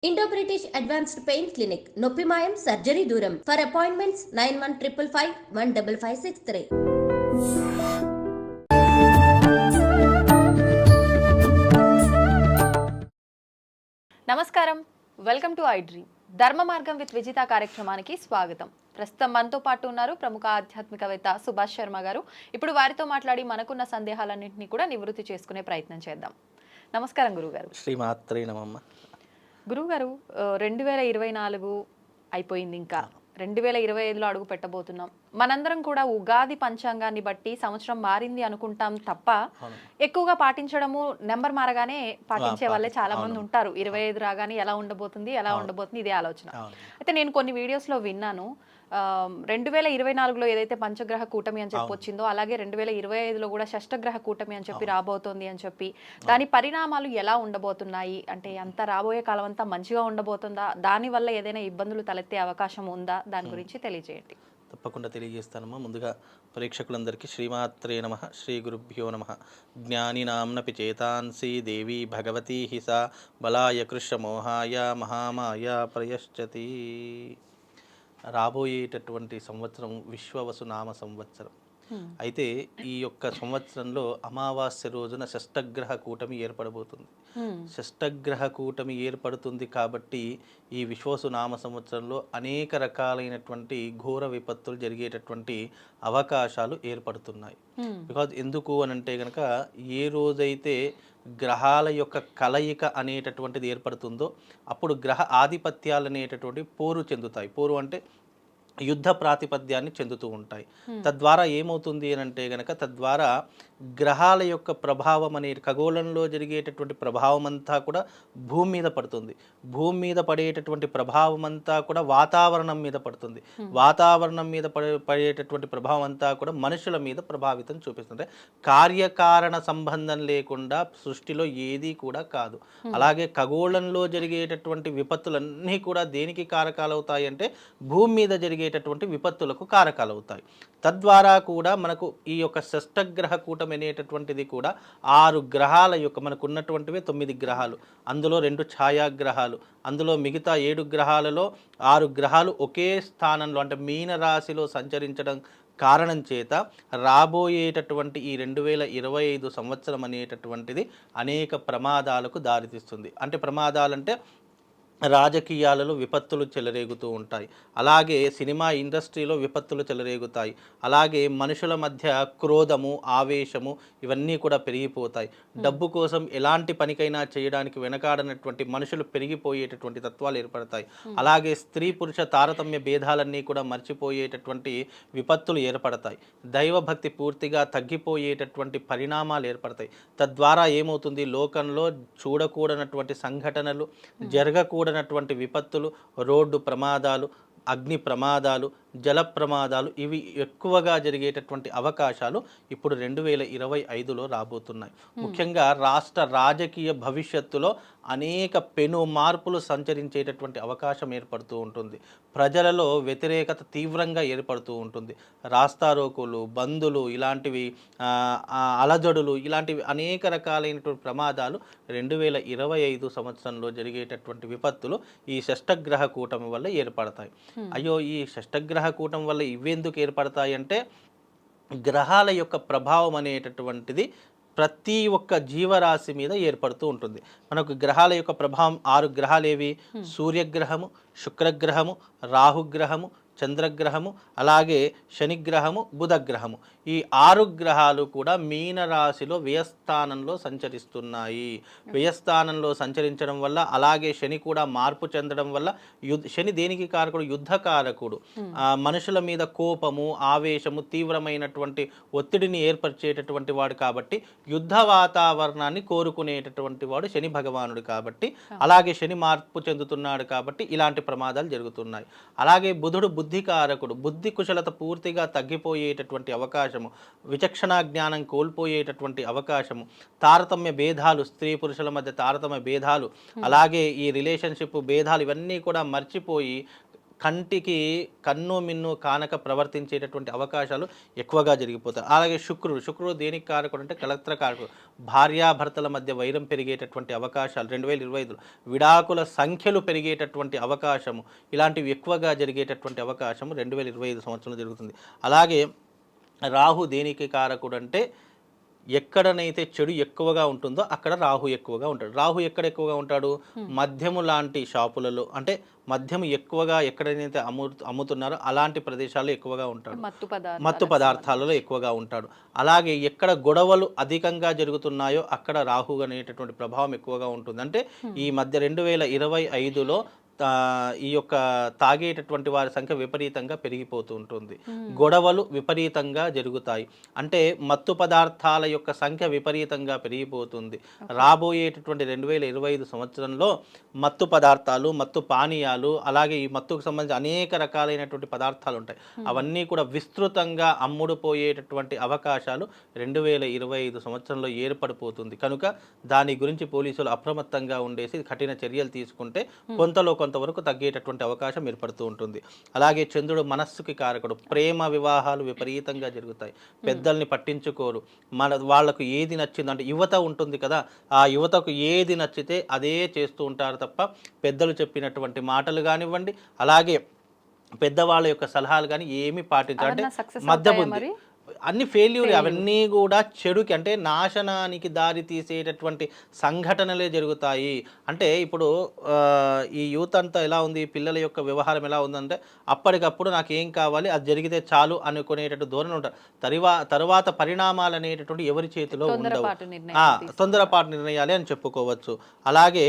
Indo British advanced pain clinic నొప్పి మాయం surgery దూరం ఫర్ అపాయింట్మెంట్స్ 9155515563. నమస్కారం, వెల్కమ్ టు ఐ డ్రీమ్. ధర్మ మార్గం విత్ విజిత కార్యక్రమానికి స్వాగతం. ప్రస్తుతం మనతో పాటు ఉన్నారు ప్రముఖ ఆధ్యాత్మికవేత్త సుభాష్ శర్మ గారు. ఇప్పుడు వారితో మాట్లాడి మనకున్న సందేహాలన్నింటినీ కూడా నివృత్తి చేసుకునే ప్రయత్నం చేద్దాం. నమస్కారం గురుగారు. శ్రీమాత్రే నమః. గురుగారు, 2024 అయిపోయింది, ఇంకా 2025లో అడుగు పెట్టబోతున్నాం. మనందరం కూడా ఉగాది పంచాంగాన్ని బట్టి సంవత్సరం మారింది అనుకుంటాం తప్ప ఎక్కువగా పాటించడము నెంబర్ మారగానే పాటించే వాళ్ళే చాలా మంది ఉంటారు. 25 రాగానే ఎలా ఉండబోతుంది ఇదే ఆలోచన. అయితే నేను కొన్ని వీడియోస్లో విన్నాను, 2024లో ఏదైతే పంచగ్రహ కూటమి అని చెప్పి వచ్చిందో అలాగే 2025లో కూడా షష్టగ్రహ కూటమి అని చెప్పి రాబోతోంది అని చెప్పి, దాని పరిణామాలు ఎలా ఉండబోతున్నాయి, అంటే అంత రాబోయే కాలం అంతా మంచిగా ఉండబోతుందా, దానివల్ల ఏదైనా ఇబ్బందులు తలెత్తే అవకాశం ఉందా, దాని గురించి తెలియజేయండి. తప్పకుండా తెలియజేస్తానమ్మా. ముందుగా ప్రేక్షకులందరికీ శ్రీమాత్రే నమః, శ్రీ గురుభ్యో నమః. జ్ఞానినాంనపి చేతాంసి దేవి భగవతి హిసా బలాయ కృష్ణమోహాయ మహామాయ ప్రయశ్చతి. రాబోయేటటువంటి సంవత్సరం విశ్వవసు నామ సంవత్సరం. అయితే ఈ యొక్క సంవత్సరంలో అమావాస్య రోజున షష్టగ్రహ కూటమి ఏర్పడబోతుంది. షష్టగ్రహ కూటమి ఏర్పడుతుంది కాబట్టి ఈ విశ్వవసు నామ సంవత్సరంలో అనేక రకాలైనటువంటి ఘోర విపత్తులు జరిగేటటువంటి అవకాశాలు ఏర్పడుతున్నాయి. బికాజ్ ఎందుకు అని అంటే కనుక, ఏ రోజైతే గ్రహాల యొక్క కలయిక అనేటటువంటిది ఏర్పడుతుందో అప్పుడు గ్రహ ఆధిపత్యాలు అనేటటువంటి పోరు చెందుతాయి. పోరు అంటే యుద్ధ ప్రాతిపద్యాన్ని చెందుతూ ఉంటాయి. తద్వారా ఏమవుతుంది అని అంటే కనుక, తద్వారా గ్రహాల యొక్క ప్రభావం అనే ఖగోళంలో జరిగేటటువంటి ప్రభావం అంతా కూడా భూమి మీద పడుతుంది. భూమి మీద పడేటటువంటి ప్రభావం అంతా కూడా వాతావరణం మీద పడుతుంది. వాతావరణం మీద పడేటటువంటి ప్రభావం అంతా కూడా మనుషుల మీద ప్రభావితం చూపిస్తుంది. కార్యకారణ సంబంధం లేకుండా సృష్టిలో ఏదీ కూడా కాదు. అలాగే ఖగోళంలో జరిగేటటువంటి విపత్తులన్నీ కూడా దేనికి కారకాలవుతాయి అంటే భూమి మీద జరిగేటటువంటి విపత్తులకు కారకాలవుతాయి. తద్వారా కూడా మనకు ఈ యొక్క షష్టగ్రహ కూటమి అనేటటువంటిది కూడా 6 గ్రహాల యొక్క, మనకు ఉన్నటువంటివే 9 గ్రహాలు, అందులో 2 ఛాయాగ్రహాలు, అందులో మిగతా 7 గ్రహాలలో 6 గ్రహాలు ఒకే స్థానంలో అంటే మీన రాశిలో సంచరించడం కారణం చేత రాబోయేటటువంటి ఈ 2025 సంవత్సరం అనేటటువంటిది అనేక ప్రమాదాలకు దారితీస్తుంది. అంటే ప్రమాదాలంటే రాజకీయాలలో విపత్తులు చెలరేగుతూ ఉంటాయి, అలాగే సినిమా ఇండస్ట్రీలో విపత్తులు చెలరేగుతాయి, అలాగే మనుషుల మధ్య క్రోధము ఆవేశము ఇవన్నీ కూడా పెరిగిపోతాయి. డబ్బు కోసం ఎలాంటి పనికైనా చేయడానికి వెనకాడనటువంటి మనుషులు పెరిగిపోయేటటువంటి తత్వాలు ఏర్పడతాయి. అలాగే స్త్రీ పురుష తారతమ్య భేదాలన్నీ కూడా మర్చిపోయేటటువంటి విపత్తులు ఏర్పడతాయి. దైవభక్తి పూర్తిగా తగ్గిపోయేటటువంటి పరిణామాలు ఏర్పడతాయి. తద్వారా ఏమవుతుంది, లోకంలో చూడకూడనటువంటి సంఘటనలు, జరగకూడనటువంటి విపత్తులు, రోడ్డు ప్రమాదాలు, అగ్ని ప్రమాదాలు, జల ప్రమాదాలు ఇవి ఎక్కువగా జరిగేటటువంటి అవకాశాలు ఇప్పుడు 2025లో రాబోతున్నాయి. ముఖ్యంగా రాష్ట్ర రాజకీయ భవిష్యత్తులో అనేక పెను మార్పులు సంచరించేటటువంటి అవకాశం ఏర్పడుతూ ఉంటుంది. ప్రజలలో వ్యతిరేకత తీవ్రంగా ఏర్పడుతూ ఉంటుంది. రాస్తారోకోలు, బందులు, ఇలాంటివి అలజడులు, ఇలాంటివి అనేక రకాలైనటువంటి ప్రమాదాలు 2025 సంవత్సరంలో జరిగేటటువంటి విపత్తులు ఈ షష్టగ్రహ కూటమి వల్ల ఏర్పడతాయి. అయ్యో, ఈ షష్టగ్రహ కూటం వల్ల ఇవెందుకు ఏర్పడతాయి అంటే, గ్రహాల యొక్క ప్రభావం అనేటటువంటిది ప్రతి ఒక్క జీవరాశి మీద ఏర్పడుతూ ఉంటుంది. మనకు గ్రహాల యొక్క ప్రభావం 6 గ్రహాలు ఏవి? సూర్యగ్రహము, శుక్రగ్రహము, రాహుగ్రహము, చంద్రగ్రహము, అలాగే శనిగ్రహము, బుధగ్రహము. ఈ 6 గ్రహాలు కూడా మీనరాశిలో వ్యయస్థానంలో సంచరిస్తున్నాయి. వ్యయస్థానంలో సంచరించడం వల్ల, అలాగే శని కూడా మార్పు చెందడం వల్ల, శని దేనికి కారకుడు? యుద్ధకారకుడు. మనుషుల మీద కోపము ఆవేశము తీవ్రమైనటువంటి ఒత్తిడిని ఏర్పరిచేటటువంటి వాడు కాబట్టి యుద్ధ వాతావరణాన్ని కోరుకునేటటువంటి వాడు శని భగవానుడు కాబట్టి, అలాగే శని మార్పు చెందుతున్నాడు కాబట్టి ఇలాంటి ప్రమాదాలు జరుగుతున్నాయి. అలాగే బుధుడు బుద్ధికారకుడు. బుద్ధి కుశలత పూర్తిగా తగ్గిపోయేటటువంటి అవకాశము, విచక్షణ జ్ఞానం కోల్పోయేటటువంటి అవకాశము, తారతమ్య భేదాలు, స్త్రీ పురుషుల మధ్య తారతమ్య భేదాలు, అలాగే ఈ రిలేషన్షిప్ భేదాలు ఇవన్నీ కూడా మర్చిపోయి కంటికి కన్ను మిన్ను కానక ప్రవర్తించేటటువంటి అవకాశాలు ఎక్కువగా జరిగిపోతాయి. అలాగే శుక్రుడు దేనికి కారకుడు అంటే కలత్ర కారకుడు. భార్యాభర్తల మధ్య వైరం పెరిగేటటువంటి అవకాశాలు 2025లో, విడాకుల సంఖ్యలు పెరిగేటటువంటి అవకాశము, ఇలాంటివి ఎక్కువగా జరిగేటటువంటి అవకాశము 2025 సంవత్సరంలో జరుగుతుంది. అలాగే రాహు దేనికి కారకుడు అంటే ఎక్కడనైతే చెడు ఎక్కువగా ఉంటుందో అక్కడ రాహు ఎక్కువగా ఉంటాడు. రాహు ఎక్కడ ఎక్కువగా ఉంటాడు? మద్యము లాంటి షాపులలో, అంటే మద్యం ఎక్కువగా ఎక్కడైతే అమ్ముతున్నారో అలాంటి ప్రదేశాల్లో ఎక్కువగా ఉంటాడు. మత్తు పదార్థాలలో ఎక్కువగా ఉంటాడు. అలాగే ఎక్కడ గొడవలు అధికంగా జరుగుతున్నాయో అక్కడ రాహు అనేటటువంటి ప్రభావం ఎక్కువగా ఉంటుంది. అంటే ఈ మధ్య 2025లో ఈ యొక్క తాగేటటువంటి వారి సంఖ్య విపరీతంగా పెరిగిపోతూ ఉంటుంది. గొడవలు విపరీతంగా జరుగుతాయి. అంటే మత్తు పదార్థాల యొక్క సంఖ్య విపరీతంగా పెరిగిపోతుంది. రాబోయేటటువంటి 2025 సంవత్సరంలో మత్తు పదార్థాలు, మత్తు పానీయాలు, అలాగే ఈ మత్తుకు సంబంధించి అనేక రకాలైనటువంటి పదార్థాలు ఉంటాయి. అవన్నీ కూడా విస్తృతంగా అమ్ముడుపోయేటటువంటి అవకాశాలు 2025 సంవత్సరంలో ఏర్పడిపోతుంది. కనుక దాని గురించి పోలీసులు అప్రమత్తంగా ఉండేసి కఠిన చర్యలు తీసుకుంటే కొంతవరకు తగ్గేటటువంటి అవకాశం ఏర్పడుతూ ఉంటుంది. అలాగే చంద్రుడు మనస్సుకి కారకుడు. ప్రేమ వివాహాలు విపరీతంగా జరుగుతాయి. పెద్దల్ని పట్టించుకోరు. వాళ్లకు ఏది నచ్చింది అంటే యువత ఉంటుంది కదా, ఆ యువతకు ఏది నచ్చితే అదే చేస్తూ ఉంటారు తప్ప పెద్దలు చెప్పినటువంటి మాటలు కానివ్వండి, అలాగే పెద్దవాళ్ళ యొక్క సలహాలు కానీ ఏమీ పాటించాలంటే మధ్యబుద్ధి, అన్ని ఫెయిల్యూర్, అవన్నీ కూడా చెడుకి అంటే నాశనానికి దారి తీసేటటువంటి సంఘటనలే జరుగుతాయి. అంటే ఇప్పుడు ఈ యూత్ అంతా ఎలా ఉంది, పిల్లల యొక్క వ్యవహారం ఎలా ఉందంటే అప్పటికప్పుడు నాకు ఏం కావాలి అది జరిగితే చాలు అనుకునేటట్టు ధోరణి ఉంటారు. తరువాత పరిణామాలు అనేటటువంటి ఎవరి చేతిలో ఉండవు. తొందరపాటు నిర్ణయాలే అని చెప్పుకోవచ్చు. అలాగే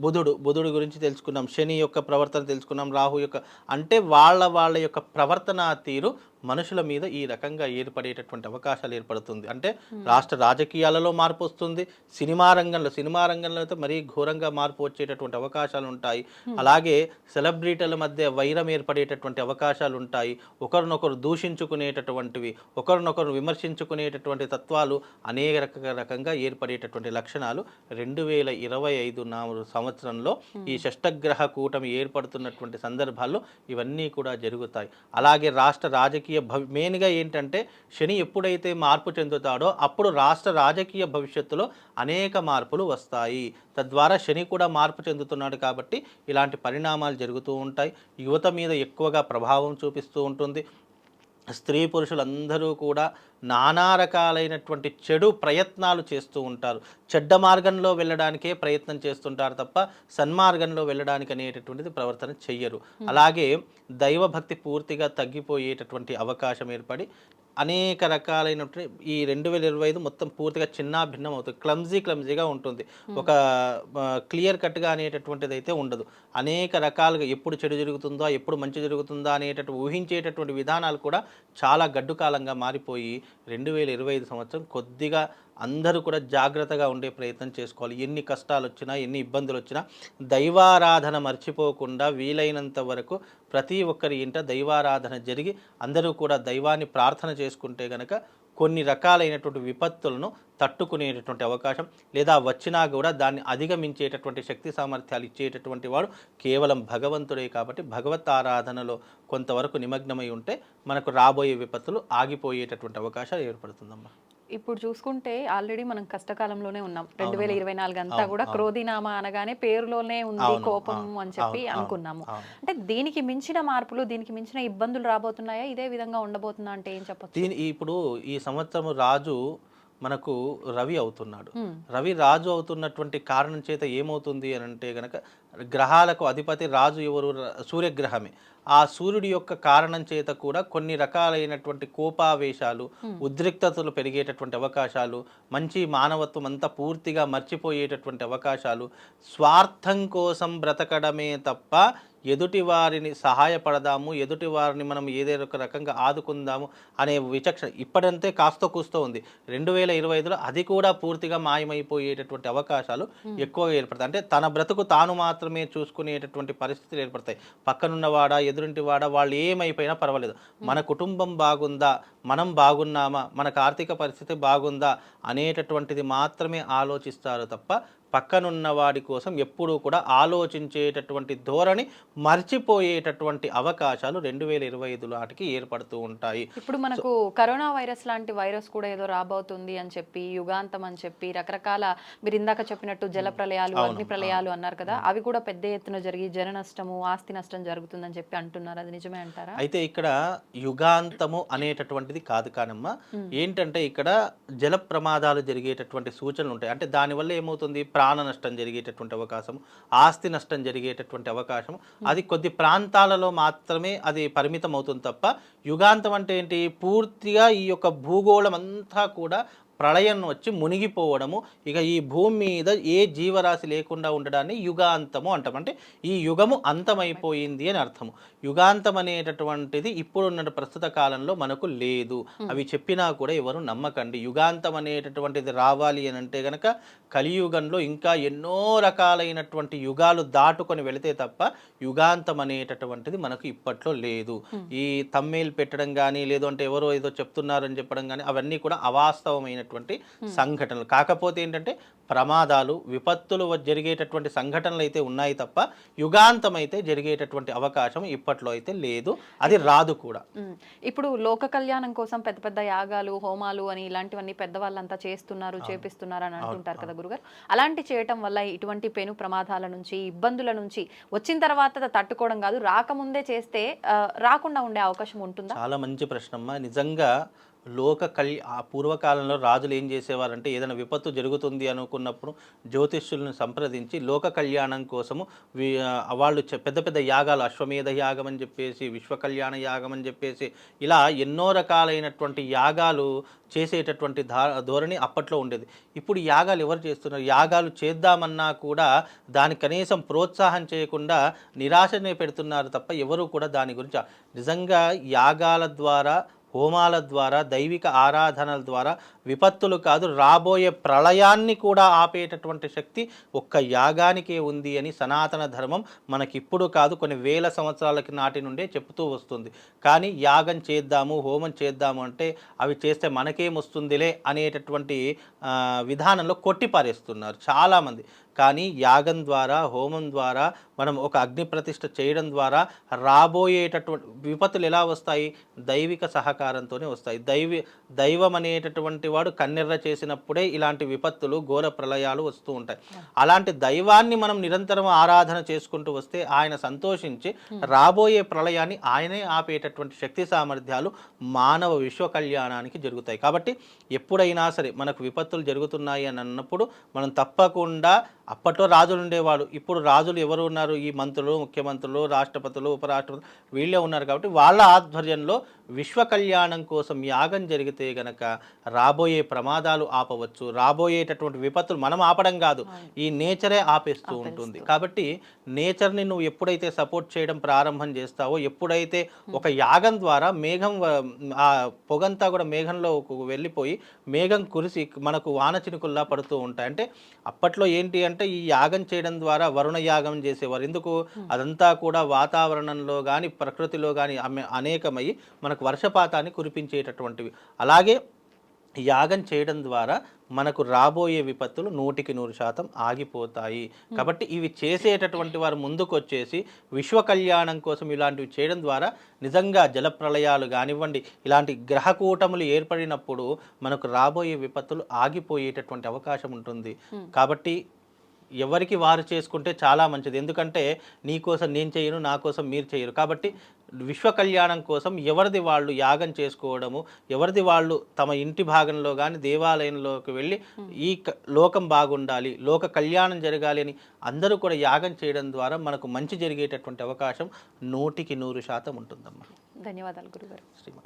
బుధుడు గురించి తెలుసుకున్నాం, శని యొక్క ప్రవర్తన తెలుసుకున్నాం, రాహు యొక్క అంటే వాళ్ళ యొక్క ప్రవర్తన తీరు మనుషుల మీద ఈ రకంగా ఏర్పడేటటువంటి అవకాశాలు ఏర్పడుతుంది. అంటే రాష్ట్ర రాజకీయాలలో మార్పు వస్తుంది. సినిమా రంగంలో అయితే మరీ ఘోరంగా మార్పు వచ్చేటటువంటి అవకాశాలు ఉంటాయి. అలాగే సెలబ్రిటీల మధ్య వైరం ఏర్పడేటటువంటి అవకాశాలు ఉంటాయి. ఒకరినొకరు దూషించుకునేటటువంటివి, ఒకరినొకరు విమర్శించుకునేటటువంటి తత్వాలు అనేక రకంగా ఏర్పడేటటువంటి లక్షణాలు 2025 సంవత్సరంలో ఈ షష్టగ్రహ కూటమి ఏర్పడుతున్నటువంటి సందర్భాల్లో ఇవన్నీ కూడా జరుగుతాయి. అలాగే రాష్ట్ర రాజకీయ మెయిన్గా ఏంటంటే శని ఎప్పుడైతే మార్పు చెందుతాడో అప్పుడు రాష్ట్ర రాజకీయ భవిష్యత్తులో అనేక మార్పులు వస్తాయి. తద్వారా శని కూడా మార్పు చెందుతున్నాడు కాబట్టి ఇలాంటి పరిణామాలు జరుగుతూ ఉంటాయి. యువత మీద ఎక్కువగా ప్రభావం చూపిస్తూ ఉంటుంది. స్త్రీ పురుషులందరూ కూడా నానా రకాలైనటువంటి చెడు ప్రయత్నాలు చేస్తూ ఉంటారు. చెడ్డ మార్గంలో వెళ్ళడానికే ప్రయత్నం చేస్తుంటారు తప్ప సన్మార్గంలో వెళ్ళడానికి అనేటటువంటిది ప్రవర్తన చెయ్యరు. అలాగే దైవభక్తి పూర్తిగా తగ్గిపోయేటటువంటి అవకాశం ఏర్పడి అనేక రకాలైనటువంటి ఈ 2025 మొత్తం పూర్తిగా చిన్న భిన్నం అవుతుంది. క్లమ్జీగా ఉంటుంది. ఒక క్లియర్ కట్గా అనేటటువంటిది అయితే ఉండదు. అనేక రకాలుగా ఎప్పుడు చెడు జరుగుతుందో, ఎప్పుడు మంచి జరుగుతుందో అనేటటువంటి ఊహించేటటువంటి విధానాలు కూడా చాలా గడ్డు కాలంగా మారిపోయి 2025 సంవత్సరం కొద్దిగా అందరూ కూడా జాగ్రత్తగా ఉండే ప్రయత్నం చేసుకోవాలి. ఎన్ని కష్టాలు వచ్చినా, ఎన్ని ఇబ్బందులు వచ్చినా దైవారాధన మర్చిపోకుండా వీలైనంత వరకు ప్రతి ఒక్కరి ఇంట దైవారాధన జరిగి అందరూ కూడా దైవాన్ని ప్రార్థన చేసుకుంటే కనుక కొన్ని రకాలైనటువంటి విపత్తులను తట్టుకునేటటువంటి అవకాశం, లేదా వచ్చినా కూడా దాన్ని అధిగమించేటటువంటి శక్తి సామర్థ్యాలు ఇచ్చేటటువంటి వాడు కేవలం భగవంతుడే. కాబట్టి భగవత్ ఆరాధనలో కొంతవరకు నిమగ్నమై ఉంటే మనకు రాబోయే విపత్తులు ఆగిపోయేటటువంటి అవకాశాలు ఏర్పడుతుందమ్మా. ఇప్పుడు చూసుకుంటే ఆల్రెడీ మనం కష్టకాలంలోనే ఉన్నాం. 2024 అంతా కూడా క్రోధినామ అనగానే పేరులోనే ఉంది కోపం అని చెప్పి అనుకున్నాము. అంటే దీనికి మించిన మార్పులు, దీనికి మించిన ఇబ్బందులు రాబోతున్నాయా? ఇదే విధంగా ఉండబోతుందా అంటే ఏం చెప్పచ్చు? ఇప్పుడు ఈ సంవత్సరం రాజు మనకు రవి అవుతున్నాడు. రవి రాజు అవుతున్నటువంటి కారణం చేత ఏమవుతుంది అని అంటే గనక గ్రహాలకు అధిపతి రాజు ఎవరు? సూర్యగ్రహమే. ఆ సూర్యుడి యొక్క కారణం చేత కూడా కొన్ని రకాలైనటువంటి కోపావేశాలు, ఉద్రిక్తతలు పెరిగేటటువంటి అవకాశాలు, మంచి మానవత్వం అంతా పూర్తిగా మర్చిపోయేటటువంటి అవకాశాలు, స్వార్థం కోసం బ్రతకడమే తప్ప ఎదుటి వారిని సహాయపడదాము, ఎదుటి వారిని మనం ఏదైనా ఒక రకంగా ఆదుకుందాము అనే విచక్షణ ఇప్పుడంతే కాస్త కూస్తూ ఉంది. 2025లో అది కూడా పూర్తిగా మాయమైపోయేటటువంటి అవకాశాలు ఎక్కువగా ఏర్పడతాయి. అంటే తన బ్రతుకు తాను మాత్రమే చూసుకునేటటువంటి పరిస్థితులు ఏర్పడతాయి. పక్కనున్నవాడా, ఎదురింటివాడా, వాళ్ళు ఏమైపోయినా పర్వాలేదు, మన కుటుంబం బాగుందా, మనం బాగున్నామా, మనకు ఆర్థిక పరిస్థితి బాగుందా అనేటటువంటిది మాత్రమే ఆలోచిస్తారు తప్ప పక్కనున్న వాడి కోసం ఎప్పుడూ కూడా ఆలోచించేటటువంటి ధోరణి మర్చిపోయేటటువంటి అవకాశాలు 2025 నాటికి ఏర్పడుతూ ఉంటాయి. ఇప్పుడు మనకు కరోనా వైరస్ లాంటి వైరస్ కూడా ఏదో రాబోతుంది అని చెప్పి, యుగాంతం అని చెప్పి, రకరకాల మీరు ఇందాక చెప్పినట్టు జల ప్రళయాలు, అగ్ని ప్రళయాలు అన్నారు కదా, అవి కూడా పెద్ద ఎత్తున జరిగి జన నష్టము, ఆస్తి నష్టం జరుగుతుందని చెప్పి అంటున్నారు. అది నిజమే అంటారా? అయితే ఇక్కడ యుగాంతము అనేటటువంటిది కాదు కానమ్మా, ఏంటంటే ఇక్కడ జల ప్రమాదాలు జరిగేటటువంటి సూచనలు ఉంటాయి. అంటే దానివల్ల ఏమవుతుంది, ప్రాణ నష్టం జరిగేటటువంటి అవకాశం, ఆస్తి నష్టం జరిగేటటువంటి అవకాశం, అది కొద్ది ప్రాంతాలలో మాత్రమే అది పరిమితం అవుతుంది తప్ప, యుగాంతం అంటే ఏంటి, పూర్తిగా ఈ యొక్క భూగోళం అంతా కూడా ప్రళయం వచ్చి మునిగిపోవడము, ఇక ఈ భూమి మీద ఏ జీవరాశి లేకుండా ఉండడాన్ని యుగాంతము అంటాం. అంటే ఈ యుగము అంతమైపోయింది అని అర్థము. యుగాంతం అనేటటువంటిది ఇప్పుడున్న ప్రస్తుత కాలంలో మనకు లేదు. అవి చెప్పినా కూడా ఎవరు నమ్మకండి. యుగాంతం అనేటటువంటిది రావాలి అని అంటే గనక కలియుగంలో ఇంకా ఎన్నో రకాలైనటువంటి యుగాలు దాటుకొని వెళితే తప్ప యుగాంతం అనేటటువంటిది మనకు ఇప్పట్లో లేదు. ఈ తమ్మేలు పెట్టడం కానీ, లేదు అంటే ఎవరో ఏదో చెప్తున్నారని చెప్పడం కానీ, అవన్నీ కూడా అవాస్తవమైన సంఘటనలు. కాకపోతే ఏంటంటే ప్రమాదాలు, విపత్తులు జరిగేటటువంటి సంఘటనలు అయితే ఉన్నాయి తప్ప యుగాంతం అయితే జరిగేటటువంటి అవకాశం ఇప్పట్లో అయితే లేదు, అది రాదు కూడా. ఇప్పుడు లోక కళ్యాణం కోసం పెద్ద పెద్ద యాగాలు, హోమాలు అని ఇలాంటివన్నీ పెద్దవాళ్ళంతా చేస్తున్నారు, చేపిస్తున్నారు అని అంటుంటారు కదా గురుగారు. అలాంటి చేయటం వల్ల ఇటువంటి పెను ప్రమాదాల నుంచి, ఇబ్బందుల నుంచి వచ్చిన తర్వాత తట్టుకోవడం కాదు, రాకముందే చేస్తే రాకుండా ఉండే అవకాశం ఉంటుందా? చాలా మంచి ప్రశ్నమ్మా. నిజంగా ఆ పూర్వకాలంలో రాజులు ఏం చేసేవారంటే, ఏదైనా విపత్తు జరుగుతుంది అనుకున్నప్పుడు జ్యోతిష్యులను సంప్రదించి లోక కళ్యాణం కోసము వాళ్ళు పెద్ద పెద్ద యాగాలు, అశ్వమేధ యాగం అని చెప్పేసి, విశ్వ కళ్యాణ యాగం అని చెప్పేసి, ఇలా ఎన్నో రకాలైనటువంటి యాగాలు చేసేటటువంటి ధోరణి అప్పట్లో ఉండేది. ఇప్పుడు యాగాలు ఎవరు చేస్తున్నారు? యాగాలు చేద్దామన్నా కూడా దాని కనీసం ప్రోత్సాహం చేయకుండా నిరాశనే పెడుతున్నారు తప్ప ఎవరు కూడా దాని గురించి నిజంగా యాగాల ద్వారా, హోమాల ద్వారా, దైవిక ఆరాధనల ద్వారా విపత్తులు కాదు, రాబోయే ప్రళయాన్ని కూడా ఆపేటటువంటి శక్తి ఒక్క యాగానికే ఉంది అని సనాతన ధర్మం మనకిప్పుడు కాదు, కొన్ని వేల సంవత్సరాలకి నాటి నుండే చెప్తూ వస్తుంది. కానీ యాగం చేద్దాము, హోమం చేద్దాము అంటే అవి చేస్తే మనకేమొస్తుందిలే అనేటటువంటి విధానంలో కొట్టిపారేస్తున్నారు చాలామంది. కానీ యాగం ద్వారా, హోమం ద్వారా, మనం ఒక అగ్ని ప్రతిష్ఠ చేయడం ద్వారా రాబోయేటటువంటి విపత్తులు ఎలా వస్తాయి? దైవిక సహకారంతోనే వస్తాయి. దైవం అనేటటువంటి వాడు కన్నెర్ర చేసినప్పుడే ఇలాంటి విపత్తులు, ఘోర ప్రళయాలు వస్తూ ఉంటాయి. అలాంటి దైవాన్ని మనం నిరంతరం ఆరాధన చేసుకుంటూ వస్తే ఆయన సంతోషించి రాబోయే ప్రళయాన్ని ఆయనే ఆపేటటువంటి శక్తి సామర్థ్యాలు మానవ విశ్వ కళ్యాణానికి జరుగుతాయి. కాబట్టి ఎప్పుడైనా సరే మనకు విపత్తులు జరుగుతున్నాయి అని అన్నప్పుడు మనం తప్పకుండా, అప్పట్లో రాజులు ఉండేవాడు, ఇప్పుడు రాజులు ఎవరు ఉన్నారు? ఈ మంత్రులు, ముఖ్యమంత్రులు, రాష్ట్రపతులు, ఉపరాష్ట్రపతులు వీళ్ళే ఉన్నారు. కాబట్టి వాళ్ళ ఆధ్వర్యంలో విశ్వ కళ్యాణం కోసం యాగం జరిగితే గనక రాబోయే ప్రమాదాలు ఆపవచ్చు. రాబోయేటటువంటి విపత్తులు మనం ఆపడం కాదు, ఈ నేచరే ఆపేస్తూ ఉంటుంది. కాబట్టి నేచర్ని నువ్వు ఎప్పుడైతే సపోర్ట్ చేయడం ప్రారంభం చేస్తావో, ఎప్పుడైతే ఒక యాగం ద్వారా మేఘం, ఆ పొగంతా కూడా మేఘంలో వెళ్ళిపోయి మేఘం కురిసి మనకు వాన చినుకుల్లా పడుతూ ఉంటాయి. అంటే అప్పట్లో ఏంటి అంటే ఈ యాగం చేయడం ద్వారా వరుణ యాగం చేసేవారు. ఎందుకు? అదంతా కూడా వాతావరణంలో కానీ, ప్రకృతిలో కానీ అనేకమై మనకు వర్షపాతాన్ని కురిపించేటటువంటివి. అలాగే యాగం చేయడం ద్వారా మనకు రాబోయే విపత్తులు 100% ఆగిపోతాయి. కాబట్టి ఇవి చేసేటటువంటి వారు ముందుకు వచ్చేసి విశ్వ కళ్యాణం కోసం ఇలాంటివి చేయడం ద్వారా నిజంగా జలప్రళయాలు కానివ్వండి, ఇలాంటి గ్రహకూటములు ఏర్పడినప్పుడు మనకు రాబోయే విపత్తులు ఆగిపోయేటటువంటి అవకాశం ఉంటుంది. కాబట్టి ఎవరికి వారు చేసుకుంటే చాలా మంచిది. ఎందుకంటే నీ కోసం నేను చేయను, నా కోసం మీరు చేయరు. కాబట్టి విశ్వ కళ్యాణం కోసం ఎవరిది వాళ్ళు యాగం చేసుకోవడము, ఎవరిది వాళ్ళు తమ ఇంటి భాగంలో కానీ దేవాలయంలోకి వెళ్ళి ఈ లోకం బాగుండాలి, లోక కళ్యాణం జరగాలి అని అందరూ కూడా యాగం చేయడం ద్వారా మనకు మంచి జరిగేటటువంటి అవకాశం 100% ఉంటుందమ్మా. ధన్యవాదాలు గురుగారు. శ్రీమా.